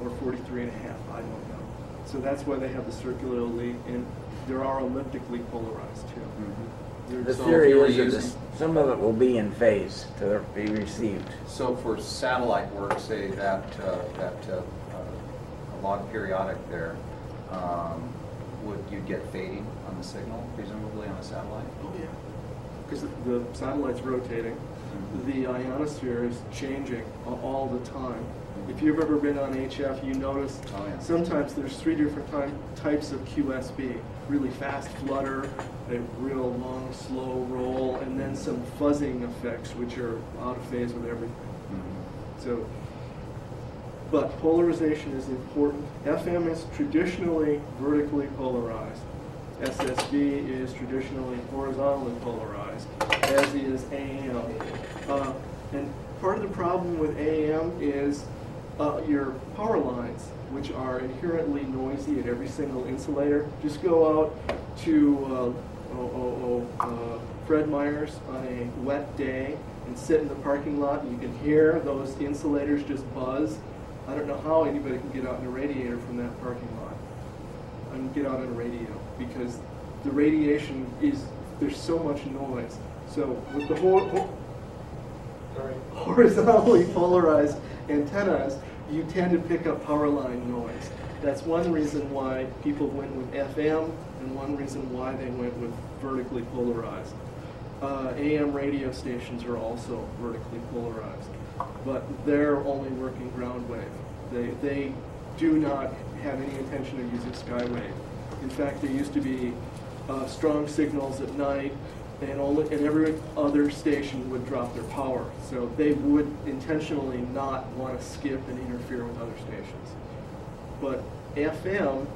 or 43 and a half, I don't know. So that's why they have the circularly, and there are elliptically polarized too. Mm-hmm. The So theory if you were is that using- some of it will be in phase to be received. So for satellite work, say that log periodic there, would you get fading on the signal, presumably on a satellite? Oh yeah, because the satellite's rotating. The ionosphere is changing all the time. If you've ever been on HF, you notice sometimes there's 3 different types of QSB. Really fast flutter, a real long, slow roll, and then some fuzzing effects which are out of phase with everything. So, but polarization is important. FM is traditionally vertically polarized. SSB is traditionally horizontally polarized, as is AM. And part of the problem with AM is your power lines, which are inherently noisy at every single insulator. Just go out to Fred Meyer's on a wet day and sit in the parking lot, and you can hear those insulators just buzz. I don't know how anybody can get out in a radiator from that parking lot and get out on a radio, because the radiation there's so much noise. So with the horizontally polarized antennas, you tend to pick up power line noise. That's one reason why people went with FM, and one reason why they went with vertically polarized. AM radio stations are also vertically polarized, but they're only working ground wave. They do not have any intention of using skywave. In fact, there used to be strong signals at night, and every other station would drop their power. So they would intentionally not want to skip and interfere with other stations. But FM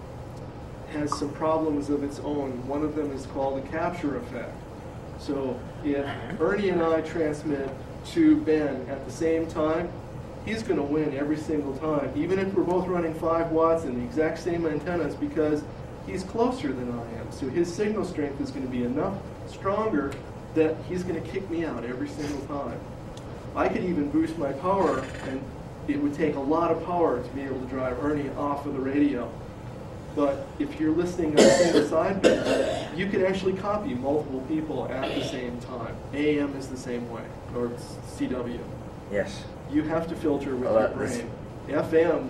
has some problems of its own. One of them is called the capture effect. So if Ernie and I transmit to Ben at the same time, he's going to win every single time, even if we're both running 5 watts and the exact same antennas, because he's closer than I am. So his signal strength is going to be enough stronger that he's going to kick me out every single time. I could even boost my power, and it would take a lot of power to be able to drive Ernie off of the radio. But if you're listening on a single sideband, you can actually copy multiple people at the same time. AM is the same way, or CW. Yes. You have to filter with your brain. FM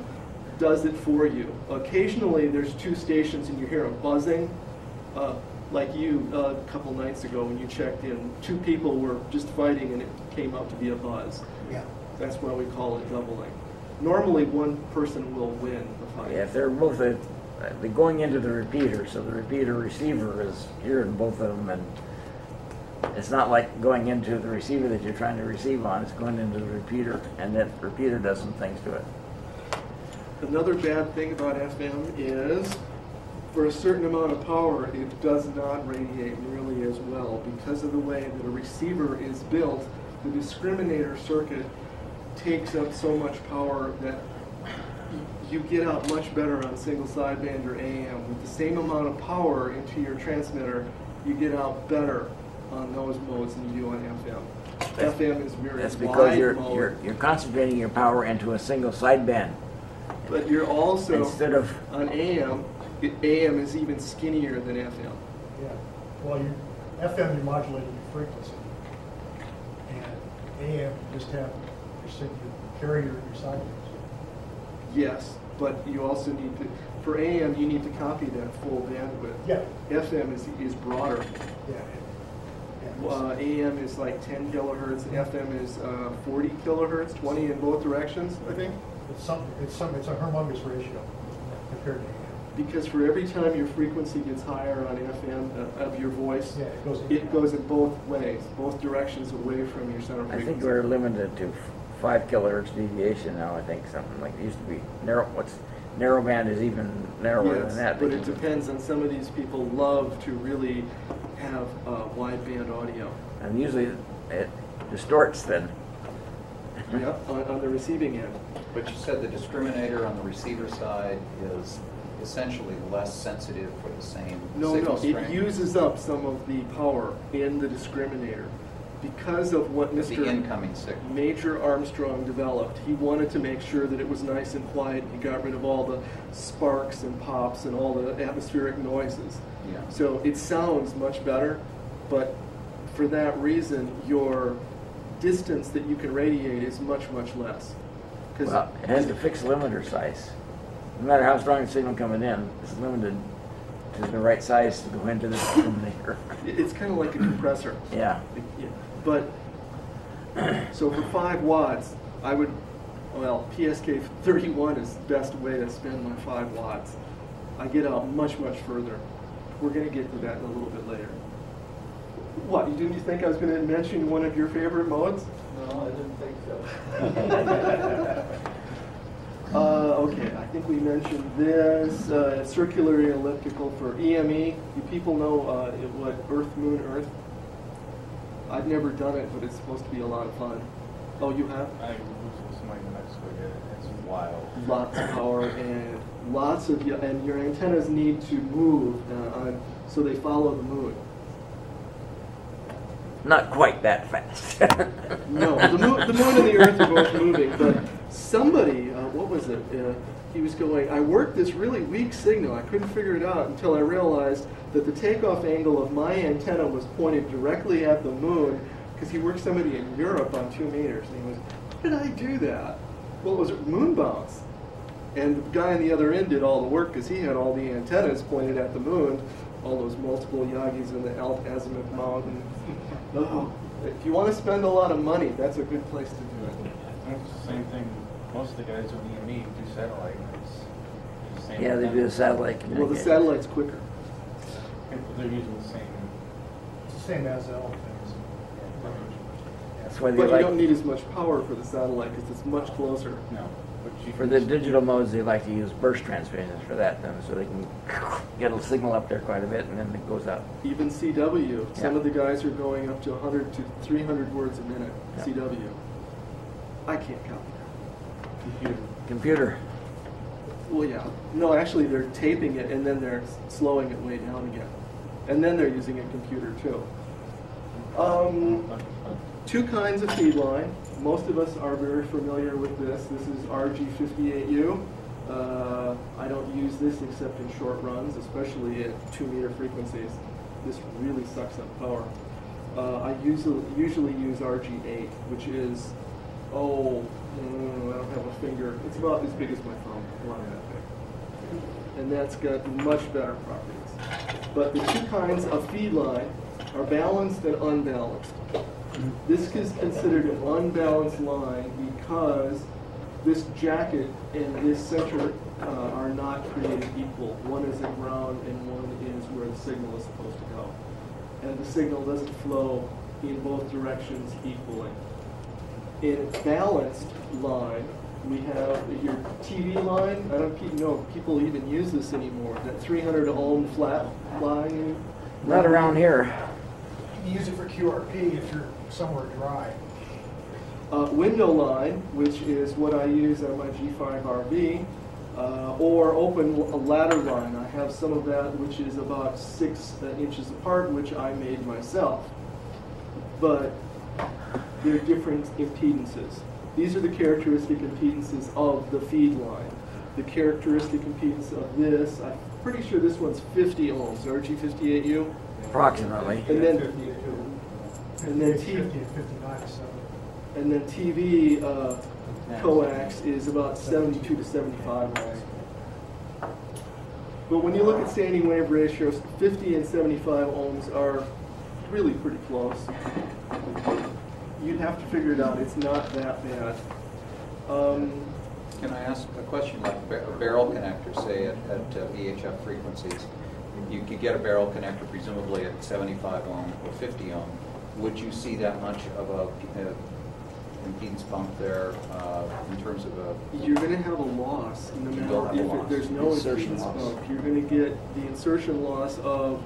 does it for you. Occasionally there's 2 stations and you hear a buzzing, like you a couple nights ago when you checked in. 2 people were just fighting and it came out to be a buzz. Yeah. That's why we call it doubling. Normally one person will win the fight. Yeah, if they're both they're going into the repeater, so the repeater receiver is hearing both of them, and it's not like going into the receiver that you're trying to receive on. It's going into the repeater, and that repeater does some things to it. Another bad thing about FM is, for a certain amount of power, it does not radiate nearly as well because of the way that a receiver is built. The discriminator circuit takes up so much power that you get out much better on single sideband or AM. With the same amount of power into your transmitter, you get out better on those modes than you do on FM. FM is very That's because wide you're concentrating your power into a single sideband. But you're also, instead of on AM, AM is even skinnier than FM. Yeah. Well, FM, you're modulating your frequency. And AM, you just have your carrier and your sidebands. Yes, but you also need to, for AM, you need to copy that full bandwidth. Yeah. FM is broader. Yeah. AM is like 10 kilohertz, FM is 40 kilohertz, 20 in both directions, I think. It's a humongous ratio compared to AM. Because for every time your frequency gets higher on FM of your voice, yeah, it goes in both ways, both directions away from your center frequency. I think we're limited to 5 kilohertz deviation now. I think something like it used to be narrowband is even narrower than that. But it depends on some of these people love to really have wideband audio. And usually it distorts then. Yeah, on the receiving end. But you said the discriminator on the receiver side is essentially less sensitive for the same signal strength. It uses up some of the power in the discriminator. because of what The Mr. incoming signal. Major Armstrong developed. He wanted to make sure that it was nice and quiet. He got rid of all the sparks and pops and all the atmospheric noises. Yeah. So it sounds much better, but for that reason, your distance that you can radiate is much, much less. Well, it has a fixed limiter size. No matter how strong the signal coming in, it's limited to the right size to go into the illuminator. It's kind of like a compressor. Yeah. But, so for 5 watts, I would, well, PSK31 is the best way to spend my 5 watts. I get out much, much further. We're going to get to that in a little bit later. What, didn't you think I was going to mention one of your favorite modes? No, I didn't think so. Okay, I think we mentioned this, circular elliptical for EME. You people know what Earth, Moon, Earth? I've never done it, but it's supposed to be a lot of fun. Oh, you have? I was with somebody in Mexico did it. It's wild. Lots of power and lots of, and your antennas need to move so they follow the moon. Not quite that fast. No, the moon and the Earth are both moving, but somebody, what was it? He was going, I worked this really weak signal. I couldn't figure it out until I realized that the takeoff angle of my antenna was pointed directly at the moon, because he worked somebody in Europe on 2 meters. And he was, how did I do that? Well, it was moon bounce. And the guy on the other end did all the work because he had all the antennas pointed at the moon, all those multiple Yagis in the azimuth mountain. Oh, if you want to spend a lot of money, that's a good place to do it. It's the same thing. Most of the guys doing EME do satellite. It's the same Yeah, they do the satellite Well, the communication. satellite's quicker. They're using the same. It's the same as L things. That's why they But you don't like, need as much power for the satellite because it's much closer. No. But you for can the digital modes, they like to use burst transmissions for that, then, so they can get a signal up there quite a bit, and then it goes out. Even CW. Some Yeah. of the guys are going up to 100 to 300 words a minute, Yeah. CW. I can't copy that. computer. Computer. Well, yeah. No, actually, they're taping it, and then they're slowing it way down again. And then they're using a computer, too. 2 kinds of feed line. Most of us are very familiar with this. This is RG58U. I don't use this except in short runs, especially at 2 meter frequencies. This really sucks up power. I usually use RG8, which is, I don't have a finger. It's about as big as my thumb, around that big. And that's got much better properties. But the 2 kinds of feed line are balanced and unbalanced. This is considered an unbalanced line because this jacket and this center are not created equal. One is at ground and one is where the signal is supposed to go. And the signal doesn't flow in both directions equally. In balanced line, we have your TV line. I don't know if people even use this anymore. That 300 ohm flat line. Not around here. You use it for QRP if you're somewhere dry. Window line, which is what I use on my G5RV, or open ladder line. I have some of that, which is about 6 inches apart, which I made myself. But they're different impedances. These are the characteristic impedances of the feed line. The characteristic impedance of this, I'm pretty sure this one's 50 ohms, RG58U. Approximately. And then, 50 and then and 59 is 7. And then TV coax is about 72 to 75 ohms. But when you look at standing wave ratios, 50 and 75 ohms are really pretty close. You'd have to figure it out. It's not that bad. Can I ask a question like a barrel connector, say at VHF frequencies? You could get a barrel connector presumably at 75 ohm or 50 ohm. Would you see that much of a impedance bump there in terms of a... You're going to have a loss no You will have a matter if loss. there's no Insertion impedance loss. bump. You're going to get the insertion loss of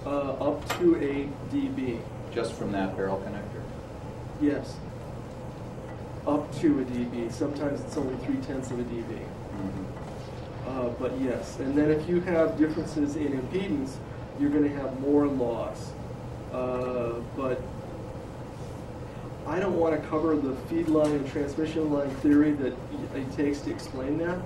up to 8 dB. just from that barrel connector? Yes. Up to a dB. Sometimes it's only 0.3 of a dB. Mm-hmm. But yes, and then if you have differences in impedance, you're going to have more loss. But I don't want to cover the feed line and transmission line theory that it takes to explain that.